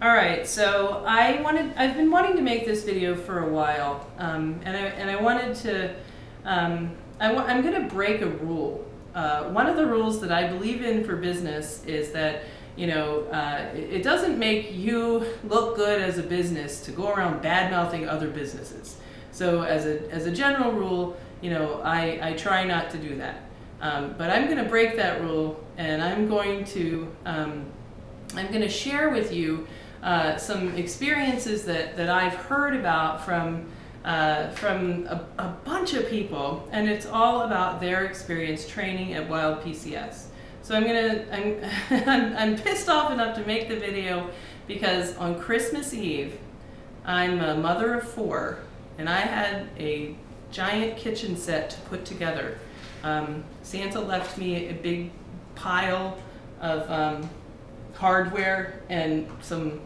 All right, so I've been wanting to make this video for a while, and I wanted to, I'm going to break a rule. One of the rules that I believe in for business is that, it doesn't make you look good as a business to go around bad-mouthing other businesses. So as a general rule, I try not to do that. But I'm going to break that rule, and I'm going to share with you some experiences that I've heard about from a bunch of people, and it's all about their experience training at Wild PCS. So I'm pissed off enough to make the video because on Christmas Eve, I'm a mother of 4, and I had a giant kitchen set to put together. Santa left me a big pile of hardware and some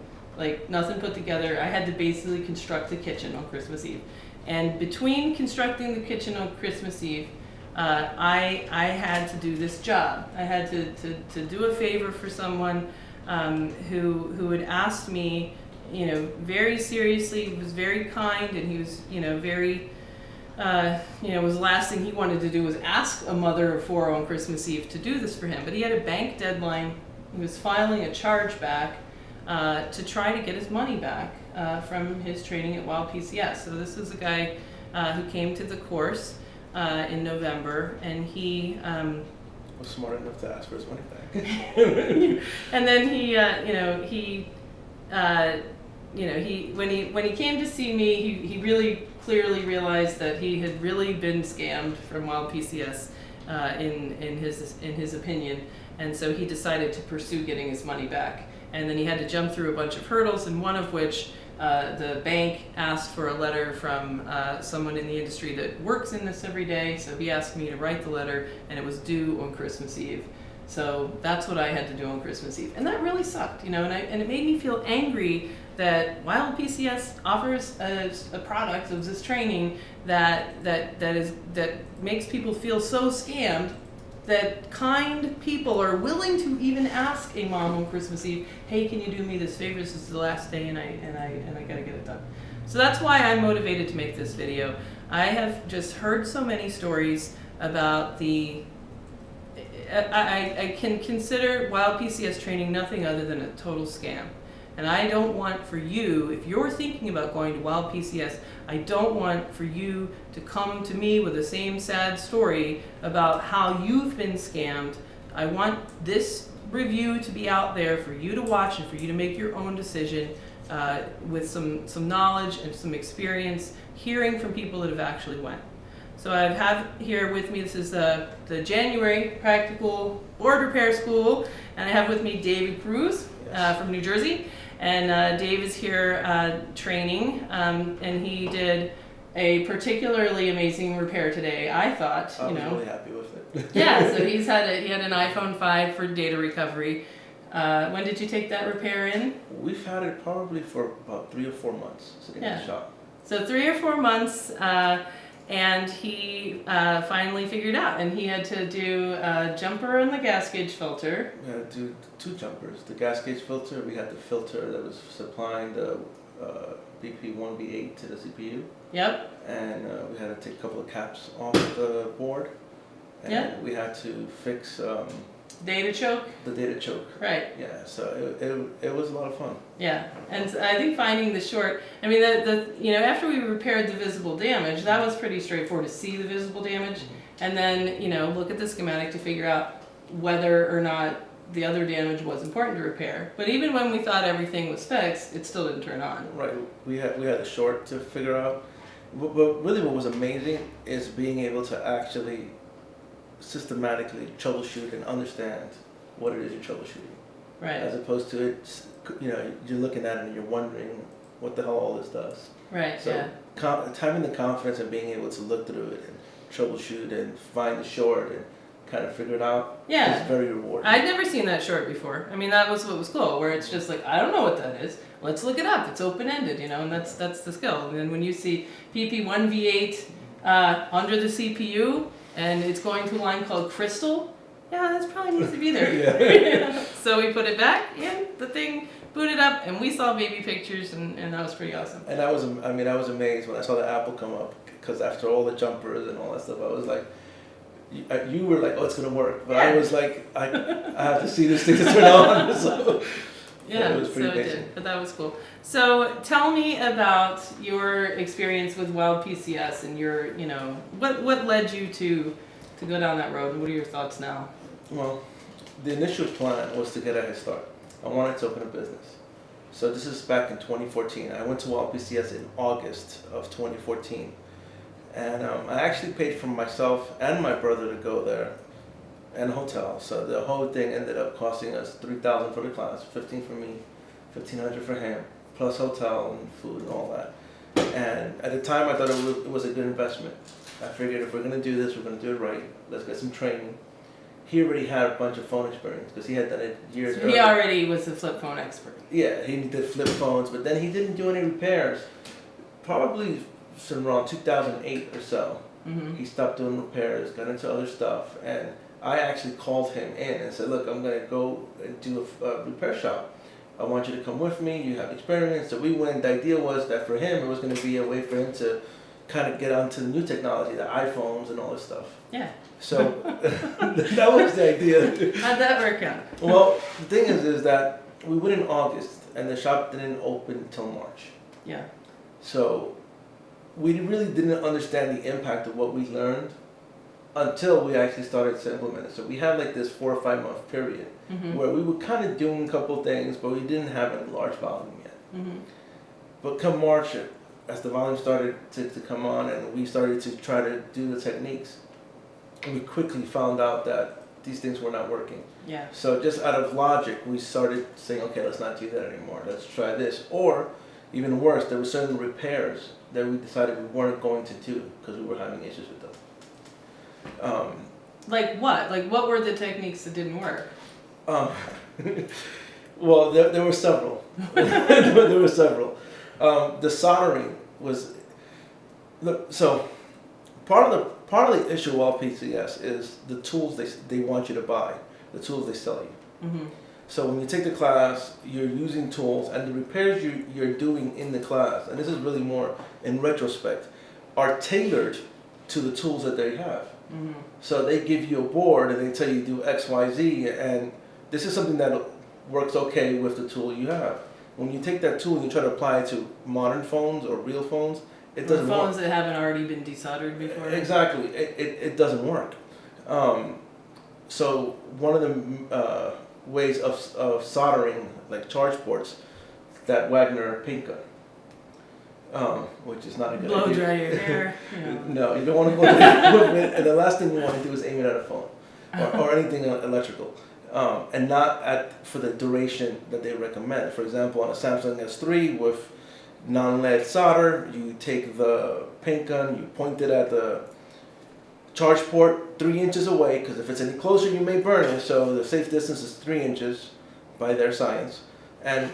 nothing put together. I had to basically construct the kitchen on Christmas Eve. And between constructing the kitchen on Christmas Eve, I had to do this job. I had to do a favor for someone who had asked me, very seriously. He was very kind, and he was, very, was the last thing he wanted to do was ask a mother of 4 on Christmas Eve to do this for him. But he had a bank deadline. He was filing a chargeback to try to get his money back from his training at Wild PCS. So this is a guy who came to the course in November, and he was smart enough to ask for his money back. And then when he came to see me, he really clearly realized that he had really been scammed from Wild PCS in his opinion, and so he decided to pursue getting his money back. And then he had to jump through a bunch of hurdles, and one of which the bank asked for a letter from someone in the industry that works in this every day. So he asked me to write the letter, and it was due on Christmas Eve. So that's what I had to do on Christmas Eve, and that really sucked, and it made me feel angry that Wild PCS offers a product of this training that makes people feel so scammed that kind people are willing to even ask a mom on Christmas Eve, hey, can you do me this favor? This is the last day, and I gotta get it done. So that's why I'm motivated to make this video. I have just heard so many stories about I can consider Wild PCS training nothing other than a total scam. And I don't want for you, if you're thinking about going to Wild PCS, I don't want for you to come to me with the same sad story about how you've been scammed. I want this review to be out there for you to watch and for you to make your own decision with some knowledge and some experience, hearing from people that have actually went. So I have here with me, this is the January Practical Board Repair School, and I have with me David Cruz from New Jersey. And Dave is here training, and he did a particularly amazing repair today, I thought. I was really happy with it. Yeah, so he had an iPhone 5 for data recovery. When did you take that repair in? We've had it probably for about 3 or 4 months sitting in the shop. So 3 or 4 months, and he finally figured out, and he had to do a jumper on the gas gauge filter. We had to do 2 jumpers. The gas gauge filter, we had the filter that was supplying the BP1, B8 to the CPU. Yep. And we had to take a couple of caps off the board. And we had to fix data choke? The data choke. Right. Yeah, so it was a lot of fun. Yeah, and I think finding the short, I mean, after we repaired the visible damage, that was pretty straightforward to see the visible damage, and then, look at the schematic to figure out whether or not the other damage was important to repair. But even when we thought everything was fixed, it still didn't turn on. Right, we had the short to figure out. But really what was amazing is being able to actually systematically troubleshoot and understand what it is you're troubleshooting. Right. As opposed to it, you're looking at it and you're wondering what the hell all this does. Right, so having the confidence and being able to look through it and troubleshoot and find the short and kind of figure it out is very rewarding. I'd never seen that short before. I mean, that was what was cool, where it's just like, I don't know what that is. Let's look it up. It's open-ended, and that's the skill. And then when you see PP1 V8 under the CPU, and it's going to a line called Crystal, yeah, that probably needs to be there. Yeah. So we put it back, and the thing booted up, and we saw baby pictures, and that was pretty awesome. And I was amazed when I saw the Apple come up, because after all the jumpers and all that stuff, I was like, you were like, oh, it's gonna work, but I was like, I have to see this thing to turn on. So yeah, it was pretty so it did, but that was cool. So tell me about your experience with Wild PCS and your, what led you to go down that road, and what are your thoughts now? Well, the initial plan was to get a head start. I wanted to open a business. So this is back in 2014. I went to Wild PCS in August of 2014. And I actually paid for myself and my brother to go there and a hotel. So the whole thing ended up costing us $3,000 for the class, $1,500 for me, $1,500 for him, plus hotel and food and all that. And at the time I thought it was a good investment. I figured if we're going to do this, we're going to do it right. Let's get some training. He already had a bunch of phone experience because he had done it years So earlier. he already was a flip phone expert. Yeah, he did flip phones, but then he didn't do any repairs. Probably around 2008 or so. Mm-hmm. He stopped doing repairs, got into other stuff, and I actually called him in and said, look, I'm going to go and do a repair shop. I want you to come with me, you have experience. So we went. The idea was that for him, it was going to be a way for him to kind of get onto the new technology, the iPhones and all this stuff. Yeah. So that was the idea. How'd that work out? Well, the thing is that we went in August, and the shop didn't open until March. Yeah. So we really didn't understand the impact of what we learned until we actually started to implement it. So we had like this 4 or 5 month period where we were kind of doing a couple things, but we didn't have any large volume yet. Mm-hmm. But come March, as the volume started to come on and we started to try to do the techniques, we quickly found out that these things were not working. Yeah. So just out of logic, we started saying, okay, let's not do that anymore. Let's try this. Or even worse, there were certain repairs that we decided we weren't going to do because we were having issues with them. Like what? Like what were the techniques that didn't work? Well, there were several. There were several. The soldering was so part of the issue of Wild PCS is the tools they want you to buy, the tools they sell you. Mm-hmm. So when you take the class, you're using tools, and the repairs you're doing in the class, and this is really more in retrospect, are tailored to the tools that they have. Mm-hmm. So they give you a board and they tell you do X, Y, Z, and this is something that works okay with the tool you have. When you take that tool and you try to apply it to modern phones or real phones, it doesn't work. Phones that haven't already been desoldered before. Exactly, it doesn't work. So one of the ways of soldering like charge ports, that Wagner paint gun, which is not a good Blow idea. dry your hair. No, you don't want to blow dry your equipment, and the last thing you want to do is aim it at a phone or anything electrical, and not for the duration that they recommend. For example, on a Samsung S3 with non-lead solder, you take the paint gun, you point it at the charge port 3 inches away, because if it's any closer you may burn it, so the safe distance is 3 inches by their science, and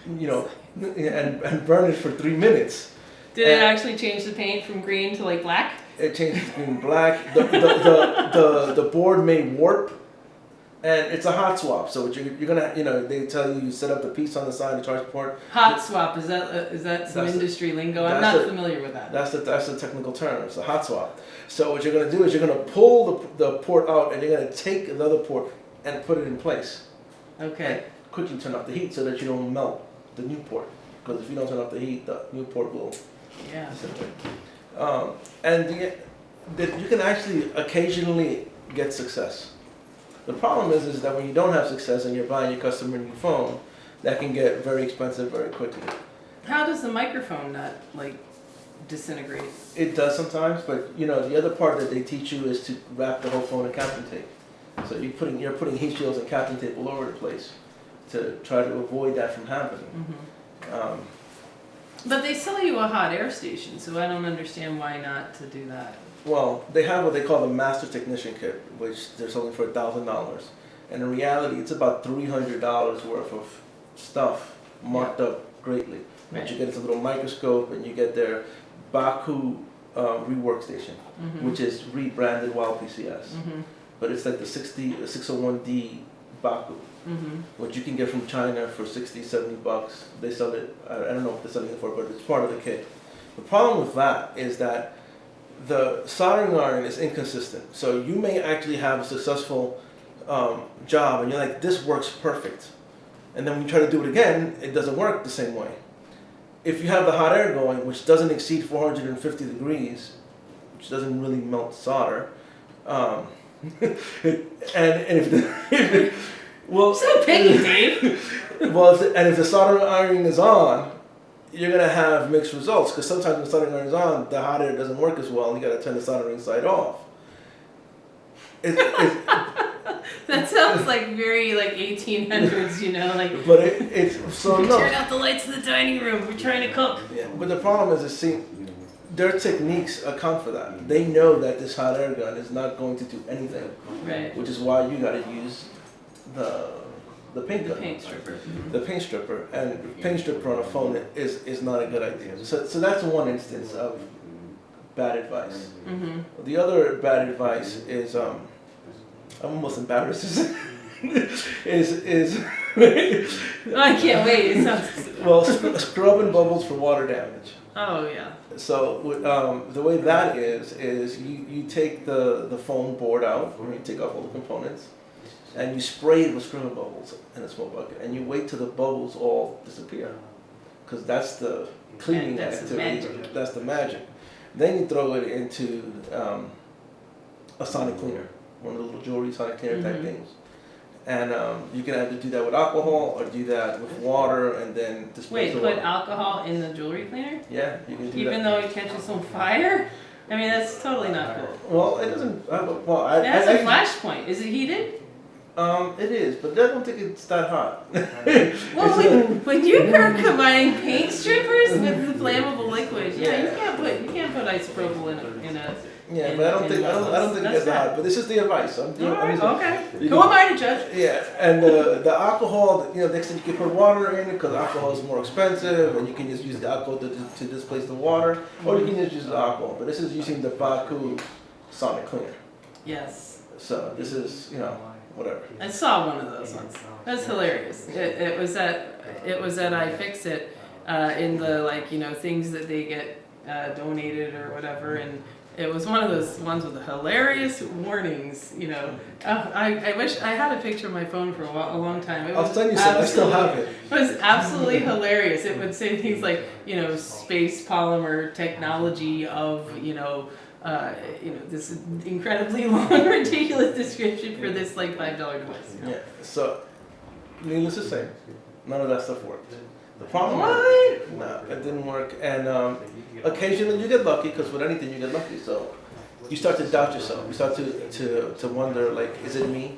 and burn it for 3 minutes. Did it actually change the paint from green to like black? It changes green black. The board may warp, and it's a hot swap. So what you're gonna, they tell you set up the piece on the side of the charge port. Hot swap, is that some industry lingo? I'm not familiar with that. That's the technical term. It's a hot swap. So what you're gonna do is you're gonna pull the port out, and you're gonna take the other port and put it in place. Okay. And quickly turn off the heat so that you don't melt the new port. Because if you don't turn off the heat, the new port will. Yeah. And you can actually occasionally get success. The problem is that when you don't have success and you're buying your customer a new phone, that can get very expensive very quickly. How does the microphone not disintegrate? It does sometimes, but the other part that they teach you is to wrap the whole phone in Captain tape. So you're putting heat shields and Captain tape all over the place to try to avoid that from happening. Mm-hmm. But they sell you a hot air station, so I don't understand why not to do that. Well, they have what they call the Master Technician Kit, which they're selling for $1,000. And in reality, it's about $300 worth of stuff marked up greatly. Right. But you get this little microscope, and you get their Baku rework station, which is rebranded Wild PCS. Mm-hmm. But it's like the 601D Baku, which you can get from China for 60, 70 bucks. They sell it, I don't know what they're selling it for, but it's part of the kit. The problem with that is that the soldering iron is inconsistent. So you may actually have a successful job and you're like, this works perfect. And then when you try to do it again, it doesn't work the same way. If you have the hot air going, which doesn't exceed 450 degrees, which doesn't really melt solder, and if the, well, so picky, Dave. Well, if the soldering iron is on, you're gonna have mixed results because sometimes when the soldering iron is on, the hot air doesn't work as well, and you gotta turn the soldering side off. That sounds like very like 1800s, you know, like. But it's so no. Turn out the lights in the dining room. We're trying to cook. Yeah, but the problem is, their techniques account for that. They know that this hot air gun is not going to do anything, Right. which is why you got to use the paint gun. The paint stripper. The paint stripper, and paint stripper on a phone is not a good idea. So that's one instance of bad advice. The other bad advice is I'm almost embarrassed to say is I can't wait. It sounds. well, scrubbing bubbles for water damage. Oh yeah. So the way that is you take the foam board out, or you take off all the components, and you spray it with scrubbing bubbles in a small bucket, and you wait till the bubbles all disappear, because that's the cleaning That's the activity. magic. That's the magic. Then you throw it into a sonic cleaner, one of the little jewelry sonic cleaner type things. And you can either do that with alcohol or do that with water and then displace Wait, the put water. alcohol in the jewelry cleaner? Yeah, you can do Even that. though it catches on fire? I mean, that's totally not cool. Well, it doesn't. Well, It has a flash point. Is it heated? It is, but I don't think it's that hot. Well, when you are combining paint strippers with the flammable liquids, yeah, you can't put isopropyl in a. Yeah, but I don't think That's it's that hot. But this is the advice. Okay. Who am I to judge? Yeah, and the alcohol, next thing you can put water in it because alcohol is more expensive, and you can just use the alcohol to displace the water, or you can just use the alcohol. But this is using the Baku sonic cleaner. Yes. So this is, whatever. I saw one of those ones. That's hilarious. It was at iFixit in the things that they get donated or whatever, and it was one of those ones with the hilarious warnings. I wish I had a picture of my phone for a long time. I'll send you some. I still have it. It was absolutely hilarious. It would say things like space polymer technology of this incredibly long, ridiculous description for this $5 device. Yeah. So, needless to say, none of that stuff worked. The problem. What? No, it didn't work. And occasionally you get lucky, because with anything you get lucky. So, you start to doubt yourself. You start to wonder, is it me?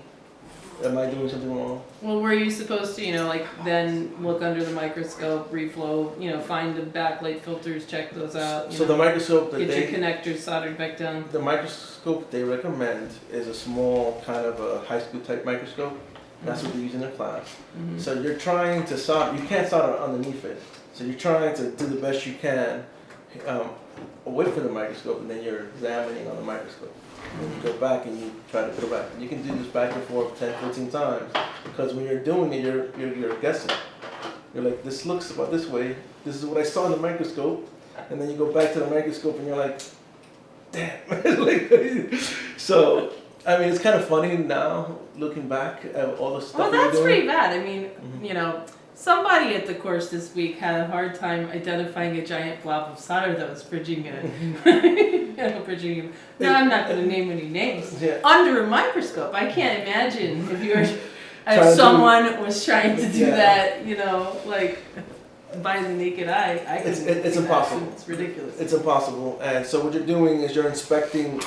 Am I doing something wrong? Well, were you supposed to, then look under the microscope, reflow, find the backlight filters, check those out? So the microscope that get your connectors soldered back down. The microscope they recommend is a small kind of a high school type microscope. That's what they use in their class. So you're trying to solder. You can't solder underneath it. So you're trying to do the best you can away from the microscope, and then you're examining on the microscope. And you go back and you try to put it back. And you can do this back and forth 10, 15 times, because when you're doing it, you're guessing. You're like, this looks about this way. This is what I saw in the microscope. And then you go back to the microscope and you're like, damn. So, I mean, it's kind of funny now, looking back at all the stuff Well, we were that's doing. pretty bad. I mean, somebody at the course this week had a hard time identifying a giant blob of solder that was bridging bridging. No, I'm not going to name any names. Yeah. Under a microscope, I can't imagine if someone was trying to do that, by the naked eye. It's impossible. It's ridiculous. It's impossible. And so what you're doing is you're inspecting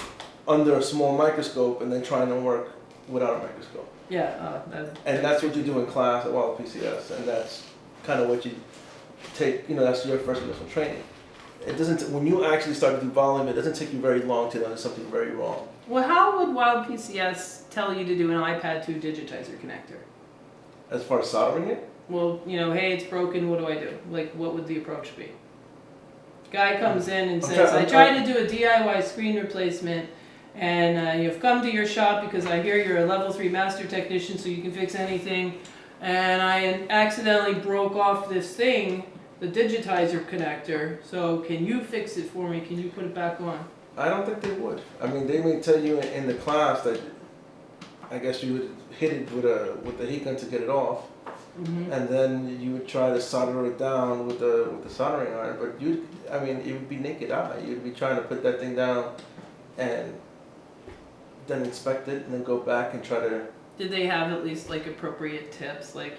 under a small microscope and then trying to work without a microscope. Yeah. And that's what you do in class at Wild PCS, and that's kind of what you take. That's your first initial training. It doesn't. When you actually start to do volume, it doesn't take you very long to notice something very wrong. Well, how would Wild PCS tell you to do an iPad 2 digitizer connector? As far as soldering it. Well, hey, it's broken, what do I do? What would the approach be? Guy comes in and says, I tried to do a DIY screen replacement, and you've come to your shop because I hear you're a level 3 master technician, so you can fix anything. And I accidentally broke off this thing, the digitizer connector. So can you fix it for me? Can you put it back on? I don't think they would. I mean, they may tell you in the class that I guess you would hit it with the heat gun to get it off, and then you would try to solder it down with the soldering iron. But it would be naked eye. You'd be trying to put that thing down, and then inspect it, and then go back and try to. Did they have at least like appropriate tips, like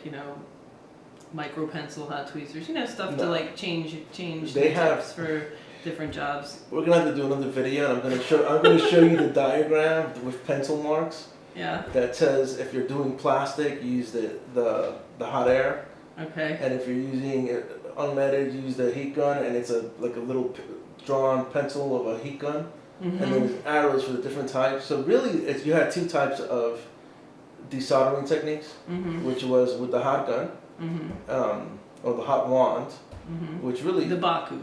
micro pencil, hot tweezers, stuff to like change They have tips for different jobs? We're gonna have to do another video, and I'm gonna show you the diagram with pencil marks. Yeah. That says if you're doing plastic, use the hot air. Okay. And if you're using unleaded, use the heat gun, and it's like a little drawn pencil of a heat gun. And there's arrows for the different types. So really, you had two types of desoldering techniques, which was with the hot gun, or the hot wand, which really the Baku,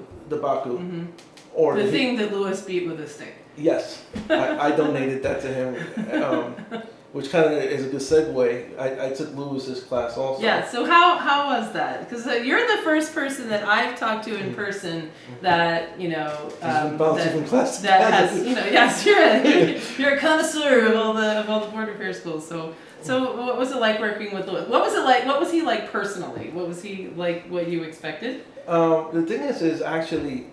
or the thing that Lewis beat with a stick. Yes, I donated that to him, which kind of is a good segue. I took Lewis's class also. Yeah. So how was that? Because you're the first person that I've talked to in person that from class that has yes, you're a connoisseur of all the Board of Affairs schools. So what was it like working with Lewis? What was it like? What was he like personally? What was he like? What you expected? The thing is actually,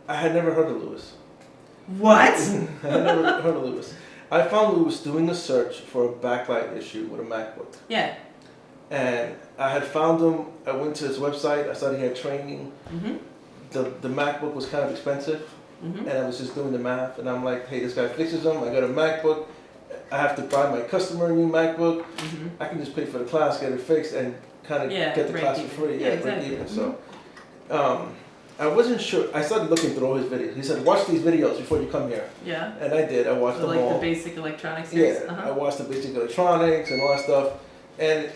I had never heard of Lewis. What? I had never heard of Lewis. I found Lewis doing a search for a backlight issue with a MacBook. Yeah. And I had found him. I went to his website. I saw he had training. The MacBook was kind of expensive, and I was just doing the math. And I'm like, hey, this guy fixes them. I got a MacBook. I have to buy my customer a new MacBook. I can just pay for the class, get it fixed, and kind of get the class for free. Yeah, exactly. break even. So, I wasn't sure. I started looking through all his videos. He said, watch these videos before you come here. Yeah. And I did. I watched them all. Like the basic electronics series? Yeah. I watched the basic electronics and all that stuff. And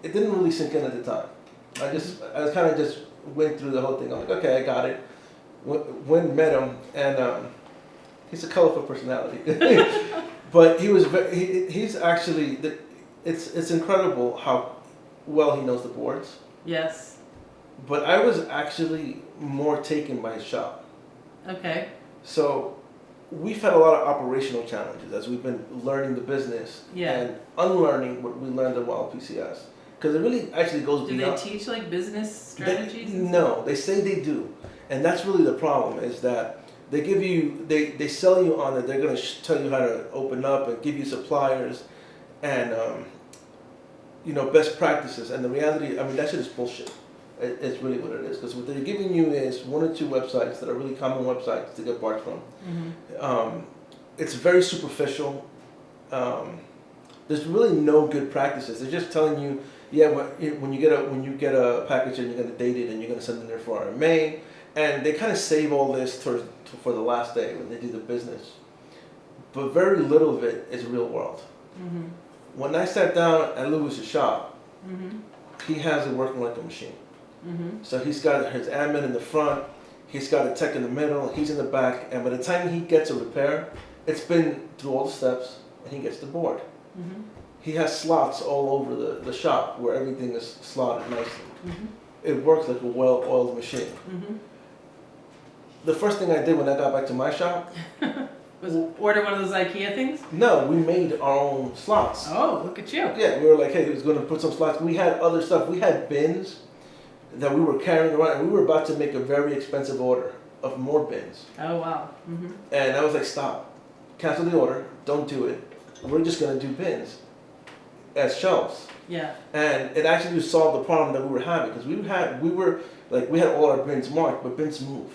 it didn't really sink in at the time. I kind of just went through the whole thing. I'm like, okay, I got it. Went and met him, and he's a colorful personality. But he's actually, it's incredible how well he knows the boards. Yes. But I was actually more taken by his shop. Okay. So we've had a lot of operational challenges as we've been learning the business and unlearning what we learned at Wild PCS. Because it really actually goes beyond. Do they teach like business strategies? No, they say they do. And that's really the problem, is that they give you, they sell you on that they're going to tell you how to open up and give you suppliers and, best practices. And the reality, that shit is bullshit. It's really what it is, because what they're giving you is one or two websites that are really common websites to get parts from. It's very superficial. There's really no good practices. They're just telling you, when you get a package and you're going to date it and you're going to send it there for RMA, and they kind of save all this for the last day when they do the business. But very little of it is real world. When I sat down at Lewis's shop, he has it working like a machine. So he's got his admin in the front, he's got a tech in the middle, he's in the back, and by the time he gets a repair, it's been through all the steps, and he gets the board. He has slots all over the shop where everything is slotted nicely. It works like a well-oiled machine. The first thing I did when I got back to my shop was order one of those IKEA things? No, we made our own slots. Oh, look at you. Yeah, we were like, hey, we was going to put some slots. We had other stuff. We had bins that we were carrying around, and we were about to make a very expensive order of more bins. Oh, wow. And I was like, stop. Cancel the order. Don't do it. We're just going to do bins as shelves. Yeah. And it actually solved the problem that we were having, because we had all our bins marked, but bins move.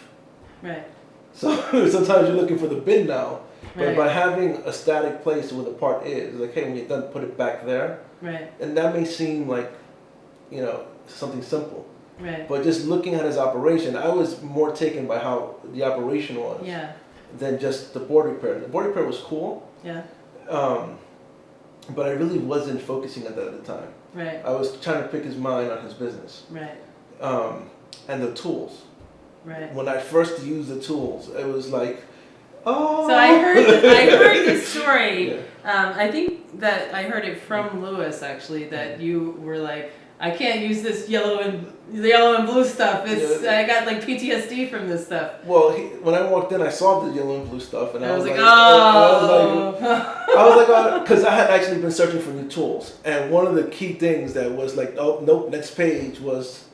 Right. So sometimes you're looking for the bin now, but by having a static place where the part is, like, hey, when you're done, put it back there. Right. And that may seem like, something simple. Right. But just looking at his operation, I was more taken by how the operation was than just the board repair. The board repair was cool. Yeah. But I really wasn't focusing on that at the time. Right. I was trying to pick his mind on his business. Right. And the tools. Right. When I first used the tools, it was like, Oh. So I heard this story. Yeah. I think that I heard it from Lewis actually, that you were like, I can't use this yellow and blue stuff. I got like PTSD from this stuff. Well, when I walked in, I saw the yellow and blue stuff, and I was like, oh. I was like, because I had actually been searching for new tools, and one of the key things that was like, oh nope, next page was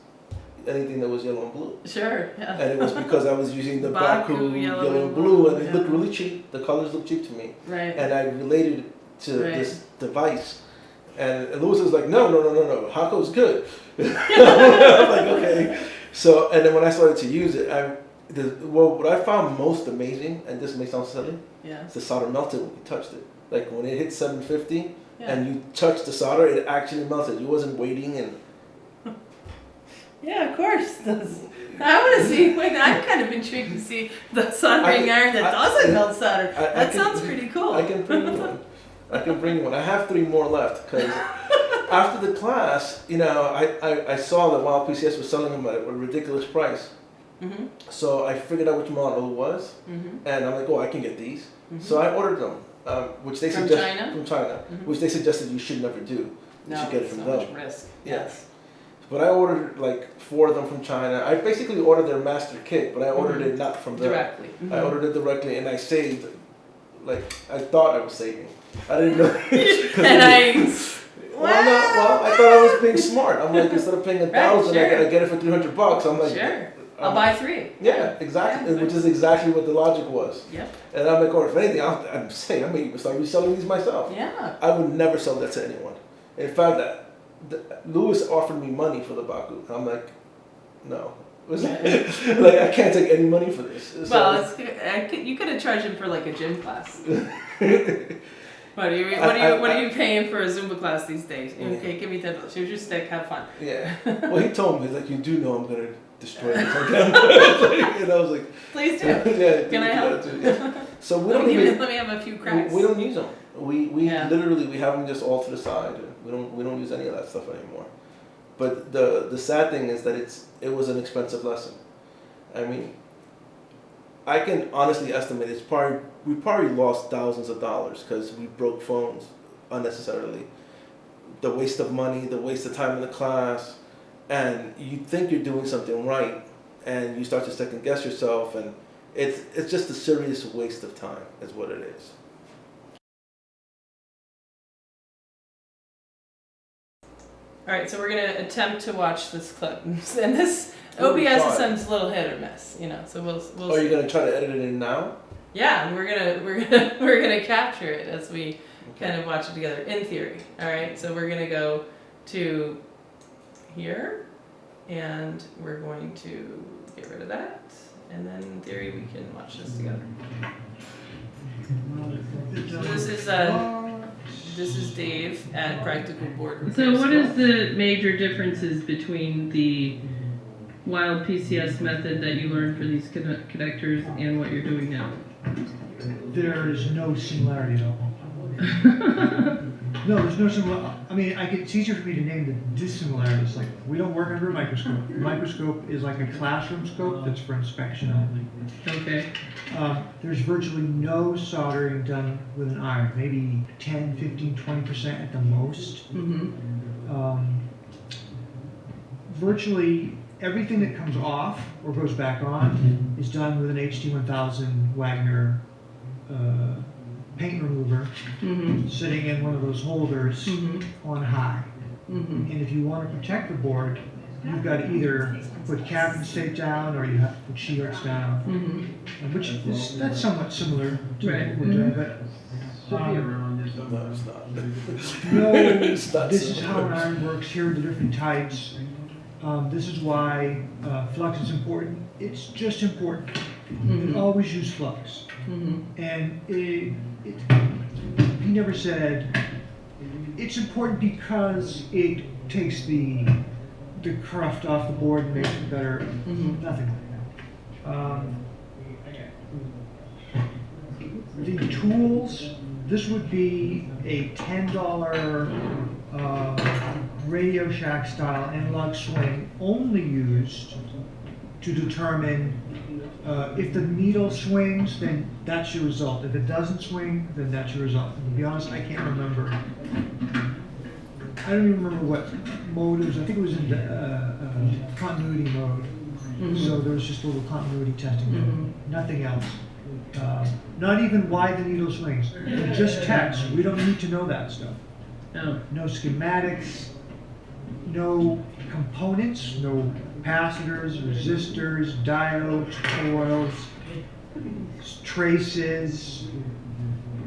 anything that was yellow and blue. Sure. Yeah. And it was because I was using the Baku yellow and blue, and it looked really cheap. The colors looked cheap to me, Right. and I related it to this device. And Lewis was like, no, Hako's good. I was like, okay. So, and then when I started to use it, what I found most amazing, and this may sound silly, is the solder melted when you touched it. Like when it hit 750 and you touched the solder, it actually melted. You wasn't waiting and. Yeah, of course. I want to see. Wait, I'm kind of intrigued to see the soldering iron that doesn't melt solder. That sounds pretty cool. I can bring you one. I have 3 more left because after the class, I saw that Wild PCS was selling them at a ridiculous price. Mm-hmm. So I figured out which model it was, and I'm like, oh, I can get these. Mm-hmm. So I ordered them, which they suggested from China, which they suggested you should never do. You should get it from them. Much risk. Yes. But I ordered like 4 of them from China. I basically ordered their master kit, but I ordered it not from them. Directly. Mm-hmm. I ordered it directly, and I saved. Like I thought I was saving. I didn't know. Well, I thought I was being smart. I'm like, instead of paying $1,000, I get it for $300. I'm like, sure. I'll buy 3. Yeah, exactly. Which is exactly what the logic was. Yep. And I'm like, or if anything, I'm saying I may even start reselling these myself. Yeah. I would never sell that to anyone. In fact, Lewis offered me money for the Baku. I'm like, no. Like I can't take any money for this. Well, you could have charged him for like a gym class. What are you paying for a Zumba class these days? Okay, give me $10. Here's your stick. Have fun. Yeah. Well, he told me, he's like, you do know I'm gonna destroy this. And I was like, please do. Yeah. Can I help? Yeah. So we let me have a few cracks. We don't use them. We literally we have them just all to the side. We don't use any of that stuff anymore. But the sad thing is that it was an expensive lesson. I mean, I can honestly estimate we probably lost thousands of dollars because we broke phones unnecessarily. The waste of money, the waste of time in the class, and you think you're doing something right, and you start to second guess yourself, and it's just a serious waste of time, is what it is. All right, so we're gonna attempt to watch this clip, and this OBS is sometimes a little hit or miss, So we'll. Are you gonna try to edit it in now? Yeah, and we're gonna capture it as we kind of watch it together. In theory, all right. So we're gonna go to here, and we're going to get rid of that, and then in theory we can watch this together. So this is Dave at Practical Board Repair So what School. is the major differences between the Wild PCS method that you learned for these connectors and what you're doing now? There is no similarity at all. No, there's no similarity. I mean, it's easier for me to name the dissimilarities. Like, we don't work under a microscope. A microscope is like a classroom scope that's for inspection only. Okay. There's virtually no soldering done with an iron, maybe 10, 15, 20% at the most. Mm-hmm. Virtually everything that comes off or goes back on is done with an HT1000 Wagner paint remover sitting in one of those holders on high. And if you want to protect the board, you've got to either put captain's tape down or you have to put sheetards down, that's somewhat similar to what we're doing, but No, it's not. no, It's not this is similar. how an iron works. Here are the different types. This is why flux is important. It's just important. Always use flux. And he never said it's important because it takes the cruft off the board and makes it better. Nothing like that. The tools. This would be a $10 Radio Shack style analog swing, only used to determine If the needle swings, then that's your result. If it doesn't swing, then that's your result. And to be honest, I can't remember. I don't even remember what mode it was. I think it was in the continuity mode. So there was just a little continuity testing mode. Nothing else. Not even why the needle swings. Just text. We don't need to know that stuff. Oh. No schematics, no components, no capacitors, resistors, diodes, coils, traces,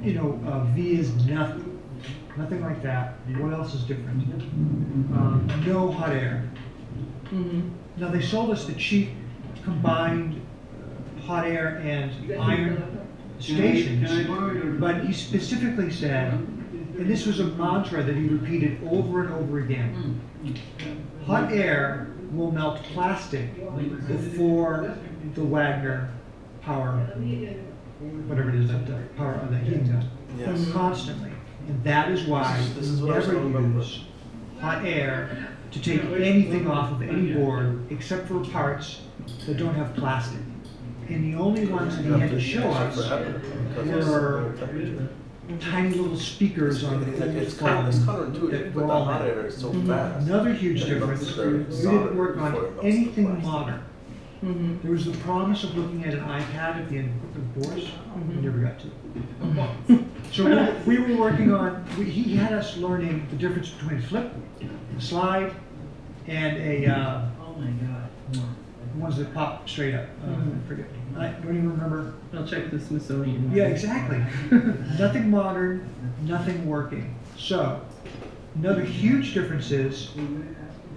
vias, nothing like that. What else is different? No hot air. Now they sold us the cheap combined hot air and iron stations, but he specifically said, and this was a mantra that he repeated over and over again, hot air will melt plastic before the Wagner power, whatever it is, that power of the heating gun, Yes. constantly. And that is why This is we what I was never gonna remember. use hot air to take anything off of any board except for parts that don't have plastic. And the only ones that he had to show us were tiny little speakers on the It's phone counterintuitive, that but were the all hot there. air is so fast. Another huge that it difference, melts we the didn't solid work on before it melts the anything plastic. modern. There was the promise of looking at an iPad at the end of the course. We never got to. So we were working on, he had us learning the difference between a flip, a slide, and a, the ones that pop straight up. I forget. I don't even remember. I'll check the Smithsonian. Yeah, exactly. Nothing modern, nothing working. So, another huge difference is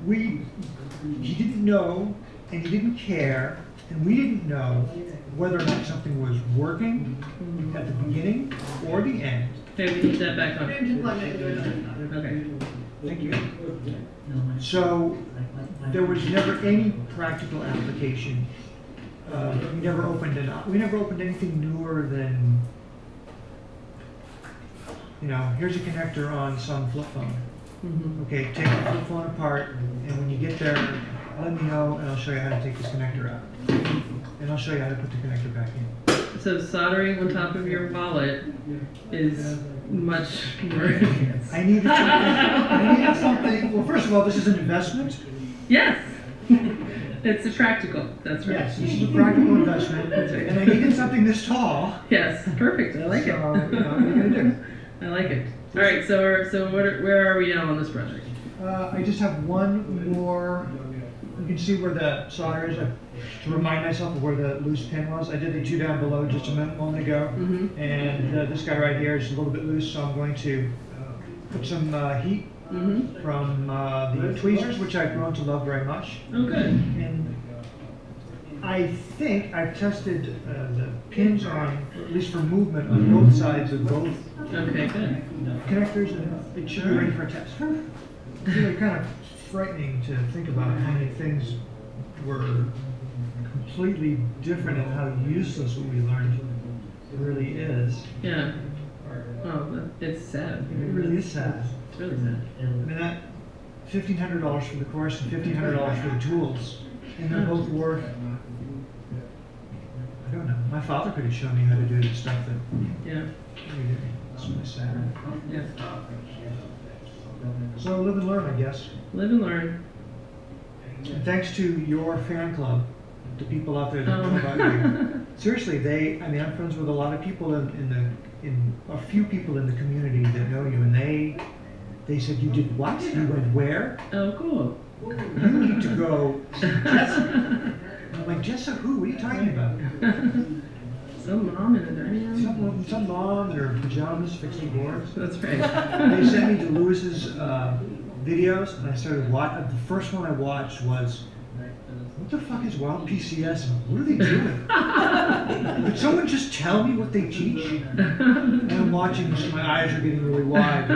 he didn't know and he didn't care and we didn't know whether or not something was working at the beginning or the end. Okay, we need that back on. Okay. Thank you. So, there was never any practical application. We never opened anything newer than, here's a connector on some flip phone. Okay, take the flip phone apart, and when you get there, let me know, and I'll show you how to take this connector out. And I'll show you how to put the connector back in. So soldering on top of your wallet is much more. I needed something, well, first of all, this is an investment. Yes! It's a practical, that's right. Yes, this is a practical investment, That's right. and I needed something this tall. Yes, perfect, I like it. So, what are you gonna do? I like it. All right, where are we now on this project? I just have one more. You can see where the solder is. To remind myself of where the loose pin was, I did the two down below just a moment ago, and this guy right here is a little bit loose, so I'm going to put some heat from the tweezers, which I've grown to love very much. Oh, good. And I think I've tested the pins on, at least for movement, on both sides of both Okay, good. connectors, and it should be ready for a test. It's really kind of frightening to think about how many things were completely different and how useless what we learned really is. Yeah. Oh, it's sad. It really is sad. It's really sad. I mean, that $1,500 for the course and $1,500 for the tools, and they're both worth, I don't know, my father could have shown me how to do the stuff that Yeah. we did. It's really sad. Yeah. So live and learn, I guess. Live and learn. And thanks to your fan club, the people out there that know about you. Seriously, I'm friends with a lot of people in a few people in the community that know you, and they said, you did what? You went where? Oh, cool. You need to go see Jessa. I'm like, Jessa who? What are you talking about? Some mom in a dining room. Some mom in her pajamas fixing boards. That's right. They sent me to Lewis's videos, and I started watching. The first one I watched was, what the fuck is Wild PCS? What are they doing? Could someone just tell me what they teach? And I'm watching this, and my eyes are getting really wide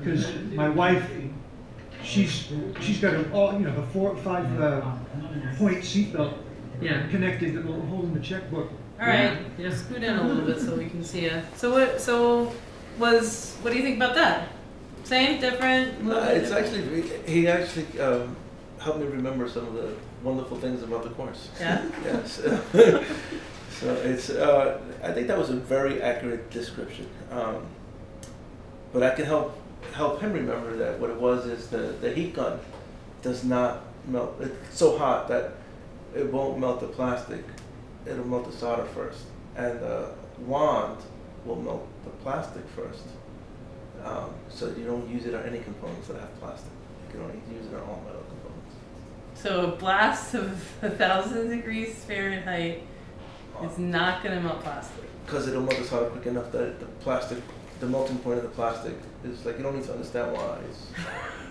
because my wife, she's got the 4 or 5 point seatbelt connected, holding the checkbook. All right, scoot in a little bit so we can see you. What do you think about that? Same, different? It's actually, he actually helped me remember some of the wonderful things about the course. Yeah? Yes. So it's, I think that was a very accurate description. But I can help him remember that what it was is the heat gun does not melt. It's so hot that it won't melt the plastic. It'll melt the solder first. And the wand will melt the plastic first. So you don't use it on any components that have plastic. You can only use it on all metal components. So a blast of 1,000 degrees Fahrenheit is not going to melt plastic. Because it'll melt the solder quick enough that the melting point of the plastic is like, you don't need to understand why.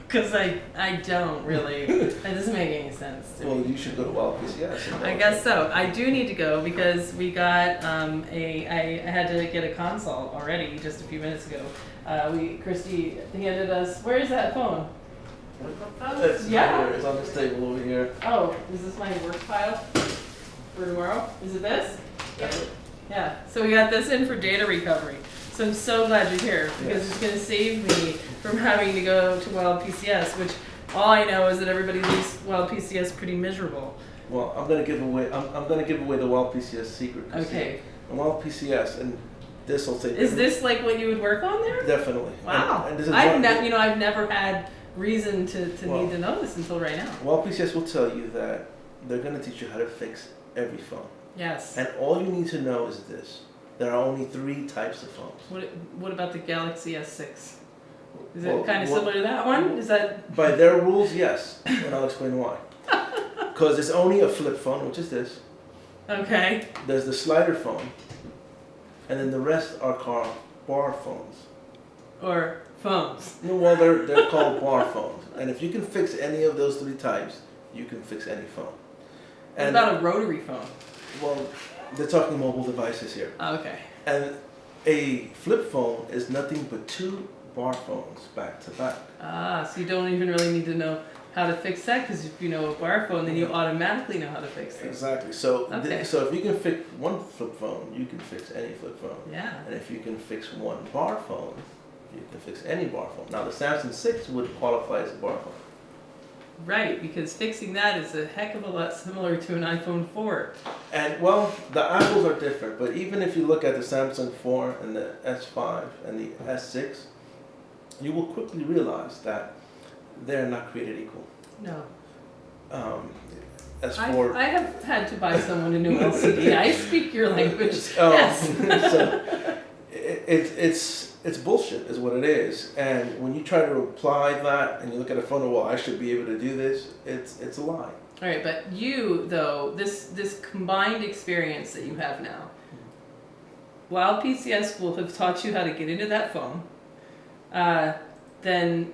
Because I don't really. That doesn't make any sense to Well, me. you should go to Wild PCS. I guess so. I do need to go because we got I had to get a consult already just a few minutes ago. Christy handed us. Where is that phone? It's Yeah. It's on this table over here. Oh, is this my work file for tomorrow? Is it this? Yeah. Yeah. So we got this in for data recovery. So I'm so glad you're here because Yes. it's going to save me from having to go to Wild PCS, which all I know is that everybody leaves Wild PCS pretty miserable. Well, I'm gonna give away. I'm gonna give away the Wild PCS secret. Okay. The Wild PCS, and this will take. Is this like what you would work on there? Definitely. Wow. And this is I've one- I've never had reason to Well, need to know this until right now. Wild PCS will tell you that they're gonna teach you how to fix every phone, Yes. and all you need to know is this: there are only 3 types of phones. What about the Galaxy S6? Is Well, it kind of well- similar to that one? Is that By their rules, yes, and I'll explain why. Because it's only a flip phone, which is this. okay? There's the slider phone, and then the rest are called bar phones. Or phones? No, well, they're called bar phones, and if you can fix any of those 3 types, you can fix any phone. What And about a rotary phone? well, they're talking mobile devices here, Oh, okay. and a flip phone is nothing but 2 bar phones back to back. Ah, so you don't even really need to know how to fix that because if you know a bar phone, then you automatically know how to fix it. Exactly. So, Okay. so if you can fix one flip phone, you can fix any flip phone. Yeah. And if you can fix one bar phone, you can fix any bar phone. Now, the Samsung 6 would qualify as a bar phone. Right, because fixing that is a heck of a lot similar to an iPhone 4. And well, the apples are different, but even if you look at the Samsung 4 and the S5 and the S6, you will quickly realize that they're not created equal. No. S4. I have had to buy someone a new LCD. I speak your language. Oh, Yes. So it's bullshit, is what it is. And when you try to apply that and you look at a phone, well, I should be able to do this. It's a lie. All right, but you though, this combined experience that you have now, Wild PCS will have taught you how to get into that phone. Then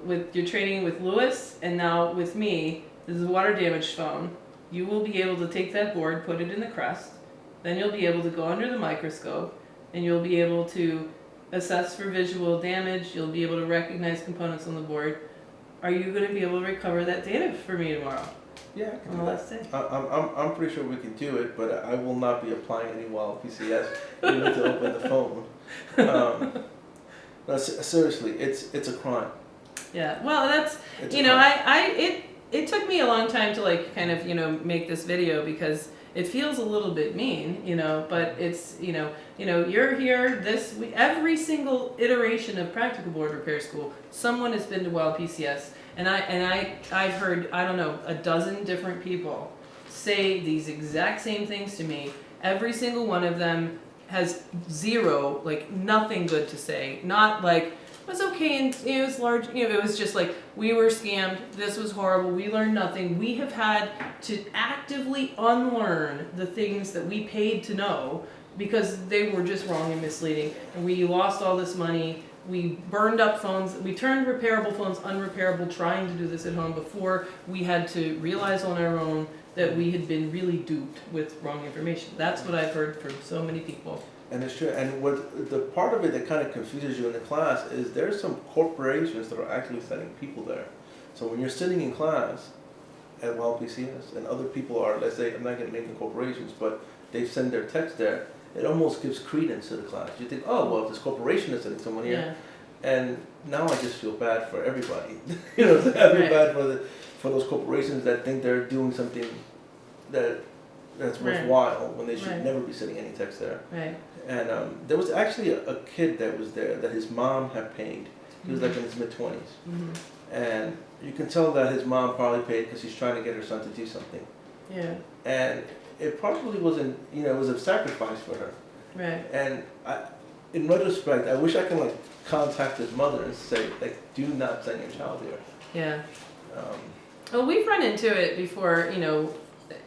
with your training with Lewis and now with me, this is a water damaged phone. You will be able to take that board, put it in the crust. Then you'll be able to go under the microscope, and you'll be able to assess for visual damage. You'll be able to recognize components on the board. Are you going to be able to recover that data for me tomorrow Yeah, I can on do the that. last day? I'm pretty sure we can do it, but I will not be applying any Wild PCS even to open the phone. No, seriously, it's a crime. Yeah. Well, that's It's a you know, crime. it took me a long time to like kind of make this video because it feels a little bit mean, but it's you're here every single iteration of Practical Board Repair School, someone has been to Wild PCS, and I've heard, I don't know, a dozen different people say these exact same things to me. Every single one of them has zero, like nothing good to say. Not like it was okay and it was large, it was just like we were scammed, this was horrible, we learned nothing. We have had to actively unlearn the things that we paid to know because they were just wrong and misleading, and we lost all this money. We burned up phones, we turned repairable phones unrepairable trying to do this at home before we had to realize on our own that we had been really duped with wrong information. That's what I've heard from so many people. And it's true. And what the part of it that kind of confuses you in the class is there's some corporations that are actually sending people there. So when you're sitting in class at Wild PCS and other people are, let's say, I'm not going to mention corporations, but they send their text there, it almost gives credence to the class. You think, oh, well, if this corporation is sending someone here, And now I just feel bad for everybody. You know, I feel Right. bad for those corporations that think they're doing something that's Right. worthwhile when they should Right. never be sending any text there. Right. And there was actually a kid that was there that his mom had paid. He was like in his mid-20s. Mhm. And you can tell that his mom probably paid because she's trying to get her son to do something. Yeah. And it probably wasn't, you know, it was a sacrifice for her. Right. And in retrospect, I wish I could like contact his mother and say, like, do not send your child here. Yeah. Um, Well, we've run into it before,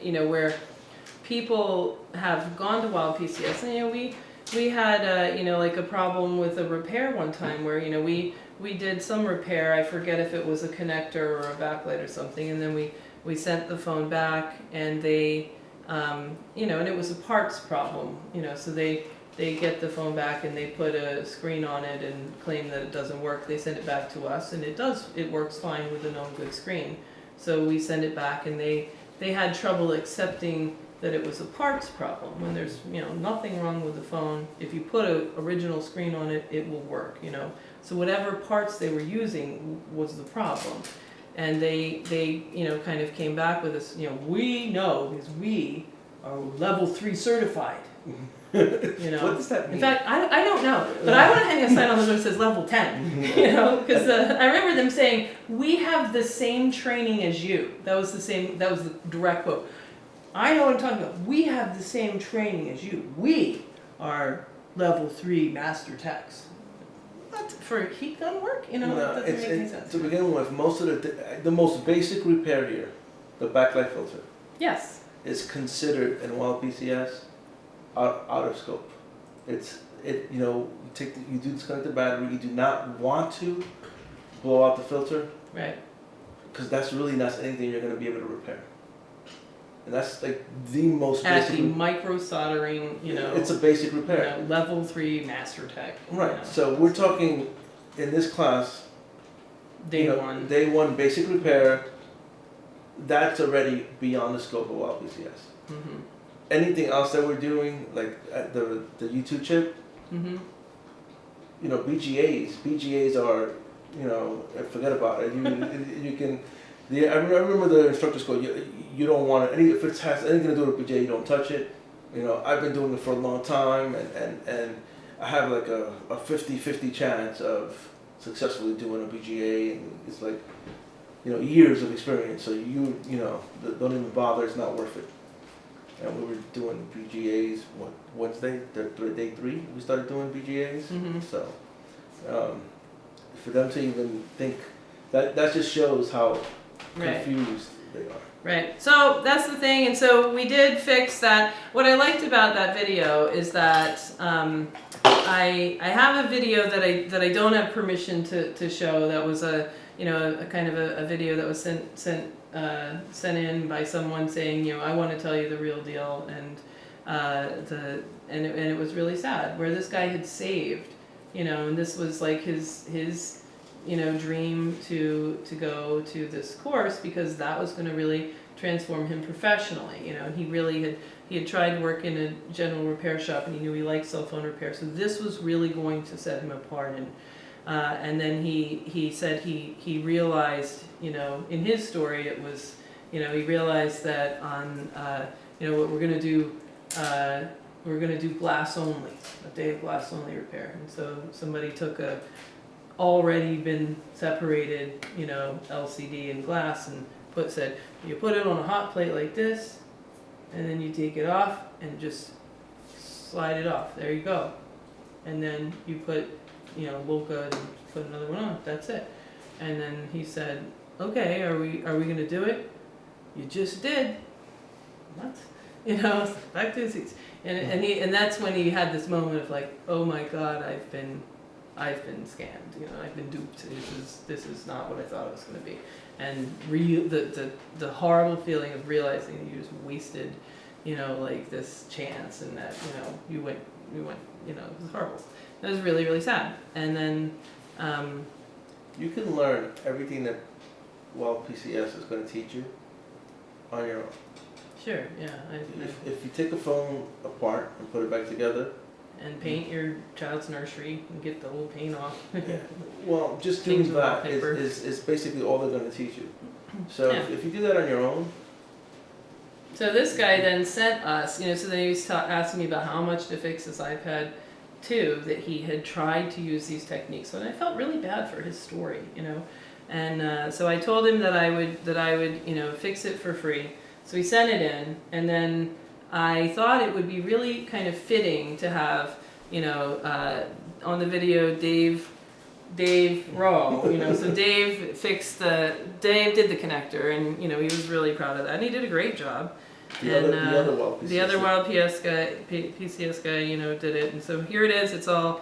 where people have gone to Wild PCS, and we had like a problem with a repair one time where we did some repair. I forget if it was a connector or a backlight or something, and then we sent the phone back, and they and it was a parts problem, so they get the phone back and they put a screen on it and claim that it doesn't work. They send it back to us, and it works fine with a known good screen. So we send it back, and they had trouble accepting that it was a parts problem when there's nothing wrong with the phone. If you put a original screen on it, it will work. So whatever parts they were using was the problem, and they kind of came back with this. We know because we are level 3 certified. What does that mean? In fact, I don't know, but I want to hang a sign on the door that says level 10, because I remember them saying, we have the same training as you. That was the direct quote. I know what I'm talking about. We have the same training as you. We are level 3 master techs. What? For heat gun work? That doesn't make any sense. To begin with, most of the most basic repair here, the backlight filter, Yes. is considered in Wild PCS out of scope. You do disconnect the battery. You do not want to blow out the filter Right. because that's really not anything you're going to be able to repair. And that's like the most At basic. the micro soldering, It's a basic repair. level 3 master tech. Right. So we're talking in this class. Day one. Day one basic repair. That's already beyond the scope of Wild PCS. Mhm. Anything else that we're doing, like at the U2 chip, Mhm. BGAs are, forget about it. You can. I remember the instructor's code. You don't want it. If it has anything to do with BGA, you don't touch it. I've been doing it for a long time, and I have like a 50-50 chance of successfully doing a BGA, and it's like, years of experience. So don't even bother. It's not worth it. And we were doing BGAs, Wednesday, day 3, we started doing BGAs. Mhm. So, for them to even think, that just shows how Right. confused they are. Right. So that's the thing, and so we did fix that. What I liked about that video is that I have a video that I don't have permission to show. That was a kind of a video that was sent in by someone saying, I want to tell you the real deal, and it was really sad where this guy had saved, and this was like his dream to go to this course because that was going to really transform him professionally, and he had tried to work in a general repair shop, and he knew he liked cell phone repair, so this was really going to set him apart. And then he said he realized, in his story it was, he realized that on what we're gonna do glass only, a day of glass only repair, and so somebody took a already been separated, LCD and glass, and said you put it on a hot plate like this, and then you take it off and just slide it off. There you go, and then you put Loca and put another one on. That's it. And then he said, "Okay, are we gonna do it? You just did. What? Back to the seats." And that's when he had this moment of like, "Oh my God, I've been scammed. I've been duped. This is not what I thought it was going to be." And the horrible feeling of realizing that you just wasted, like this chance, and that you went. It was horrible. It was really, really sad. And then You can learn everything that Wild PCS is going to teach you on your own. sure, yeah. If you take a phone apart and put it back together, and paint your child's nursery and get the old paint off. Yeah. Well, just Change doing the that wallpaper. is basically all they're going to teach you. So Yeah. if you do that on your own, So this guy then sent us, so then he was asking me about how much to fix this iPad 2, that he had tried to use these techniques. And I felt really bad for his story, And so I told him that I would fix it for free. So he sent it in, and then I thought it would be really kind of fitting to have, on the video, Dave Rowe, so Dave did the connector, and he was really proud of that, and he did a great job. the other Wild PCS. The other Wild PCS guy, did it, and so here it is. It's all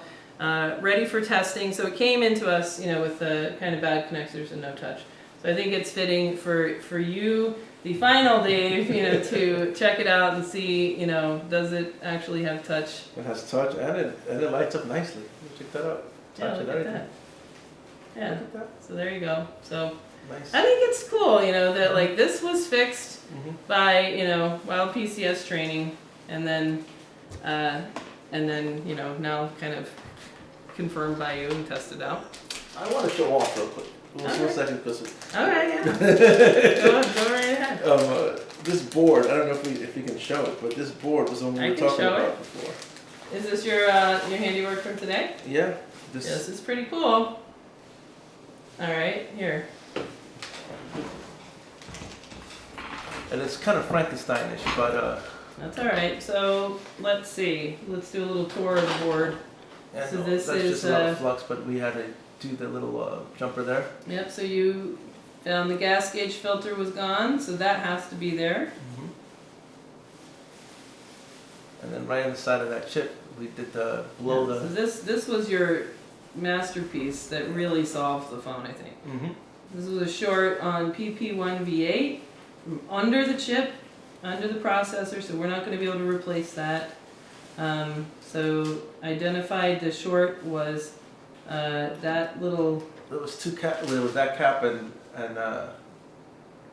ready for testing. So it came into us, with the kind of bad connectors and no touch. So I think it's fitting for you, the final Dave, to check it out and see, does it actually have touch? It has touch and it lights up nicely. Check that out. Yeah, Touch look and at everything. that. Yeah. Look at that. So there you go. So Nice. I think it's cool, that like this was fixed Mhm. by Wild PCS training, and then now kind of confirmed by you and tested out. I want to show off real quick. One Okay. second, because Okay, yeah. go right ahead. this board. I don't know if you can show it, but this board was the one I we were can talking show about it. before. Is this your handiwork from today? Yeah. This. This is pretty cool. All right, here. And it's kind of Frankensteinish, but That's all right. So let's see. Let's do a little tour of the board. yeah, So no, this that's is, just a lot of flux. But we had to do the little jumper there. Yep. So you found the gas gauge filter was gone, so that has to be there. And then right on the side of that chip, we did the blow Yeah, so this was your masterpiece that really solved the phone, I think. Mhm. This was a short on PP1V8 under the chip, under the processor, so we're not going to be able to replace that. So identified the short was that little. There was two cap. There was that cap and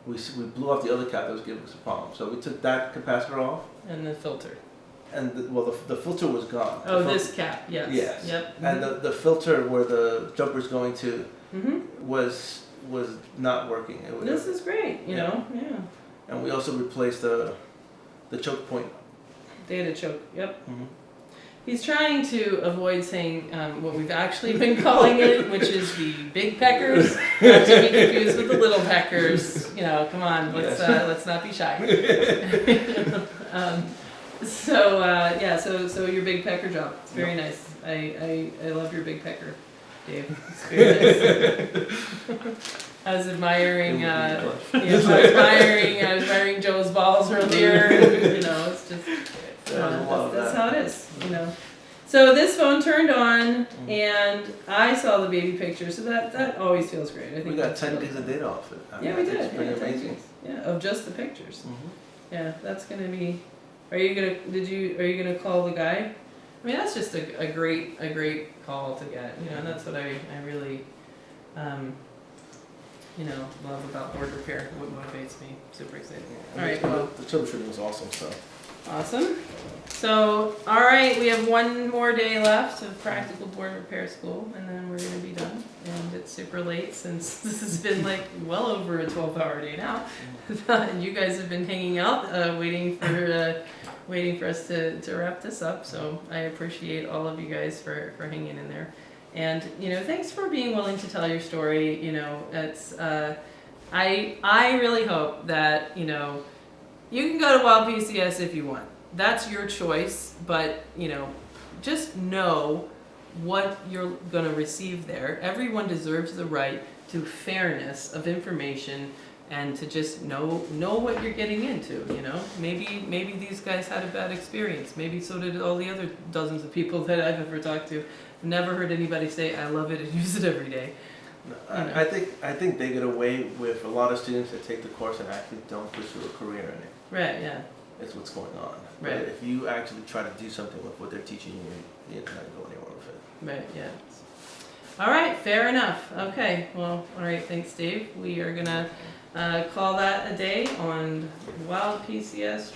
we blew off the other cap that was giving us a problem. So we took that capacitor off, And the filter. and the filter was gone. Oh, The fil- this cap, yes. Yes. Yep. And the filter where the jumper's going to Mm-hmm. was not working. It was, This is great, yeah. and we also replaced the choke point. Data choke, yep. Mhm. He's trying to avoid saying what we've actually been calling it, which is the big peckers, not to be confused with the little peckers. Come on, let's not be shy. So your big pecker job. It's very nice. I love your big pecker, Dave. It's very nice. I was admiring I was admiring Joe's balls earlier. It's just that's how it is. So this phone turned on, and I saw the baby picture. So that always feels great. I think We got that's 10 really gigs of cool. data off it. I Yeah, mean, we I think did. It's pretty Yeah, 10 amazing. gigs. Yeah, of just the pictures. Mhm. Yeah, that's gonna be. Are you gonna call the guy? I mean, that's just a great call to get. And that's what I really, love about board repair. What motivates me. Super excited. And All right, the, well. the troubleshooting was awesome. So Awesome. So, all right, we have one more day left of practical board repair school, and then we're going to be done. And it's super late since this has been like well over a 12-hour day now. And you guys have been hanging out, waiting for us to wrap this up. So I appreciate all of you guys for hanging in there. And, thanks for being willing to tell your story. It's, I really hope that, you can go to Wild PCS if you want. That's your choice, but just know what you're going to receive there. Everyone deserves the right to fairness of information and to just know what you're getting into. Maybe these guys had a bad experience. Maybe so did all the other dozens of people that I've ever talked to. Never heard anybody say I love it and use it every day. I think they get away with a lot of students that take the course and actually don't pursue a career in it. Right, yeah. That's what's going on. Right. But if you actually try to do something with what they're teaching you, you're not going to go anywhere with it. Right, yeah. All right, fair enough. Okay, well, all right, thanks, Dave. We are going to call that a day on Wild PCS.